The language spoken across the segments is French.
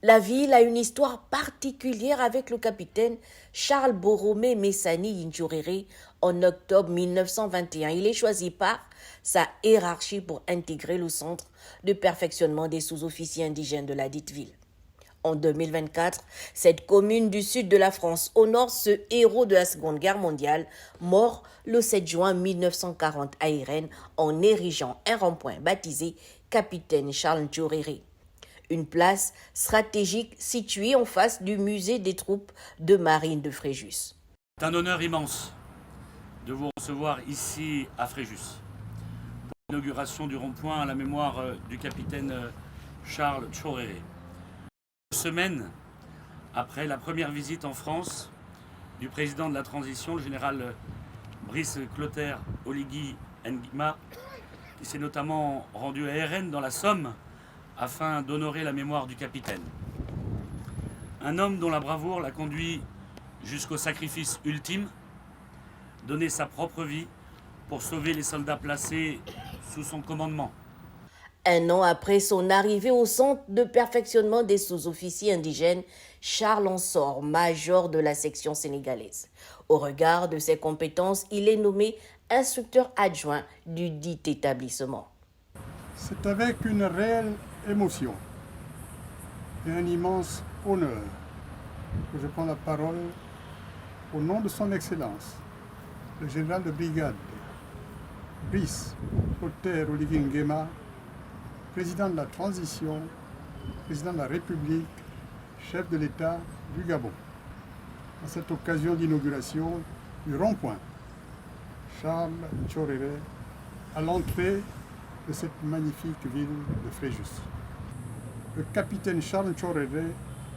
La ville a une histoire particulière avec le capitaine Charles Borromée Messani Yintiouréré en octobre 1921. Il est choisi par sa hiérarchie pour intégrer le centre de perfectionnement des sous-officiers indigènes de la dite ville. En 2024, cette commune du sud de la France honore ce héros de la Seconde Guerre mondiale, mort le 7 juin 1940 à Irène en érigeant un rond-point baptisé Capitaine Charles Yintiouréré. Une place stratégique située en face du musée des troupes de marine de Fréjus. C'est un honneur immense de vous recevoir ici à Fréjus pour l'inauguration du rond-point à la mémoire du capitaine Charles Yintiouréré. 2 semaines après la première visite en France du président de la transition, le général Brice Clotaire Oligui Nguema, qui s'est notamment rendu à Irène dans la Somme afin d'honorer la mémoire du capitaine. Un homme dont la bravoure l'a conduit jusqu'au sacrifice ultime, donner sa propre vie pour sauver les soldats placés sous son commandement. Un an après son arrivée au centre de perfectionnement des sous-officiers indigènes, Charles en sort major de la section sénégalaise. Au regard de ses compétences, il est nommé instructeur adjoint du dit établissement. C'est avec une réelle émotion et un immense honneur que je prends la parole au nom de son Excellence, le général de brigade Brice Clotaire Oligui Nguema, président de la transition, président de la République, chef de l'État du Gabon. À cette occasion d'inauguration du rond-point Charles Yintiouréré à l'entrée de cette magnifique ville de Fréjus. Le capitaine Charles Yintiouréré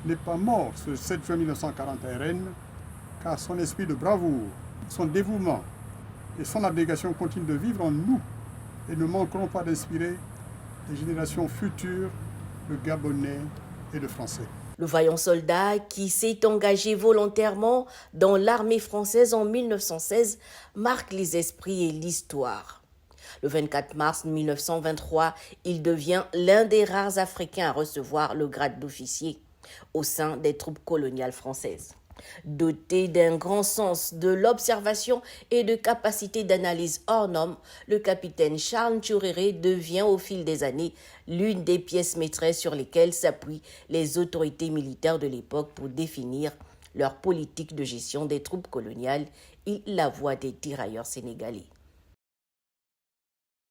n'est pas mort ce 7 juin 1940 à Rennes, car son esprit de bravoure, son dévouement et son abnégation continuent de vivre en nous et ne manqueront pas d'inspirer les générations futures de Gabonais et de Français. Le vaillant soldat qui s'est engagé volontairement dans l'armée française en 1916 marque les esprits et l'histoire. Le 24 mars 1923, il devient l'un des rares Africains à recevoir le grade d'officier au sein des troupes coloniales françaises. Doté d'un grand sens de l'observation et de capacités d'analyse hors normes, le capitaine Charles Yintiouréré devient au fil des années l'une des pièces maîtresses sur lesquelles s'appuient les autorités militaires de l'époque pour définir leur politique de gestion des troupes coloniales et la voie des tirailleurs sénégalais.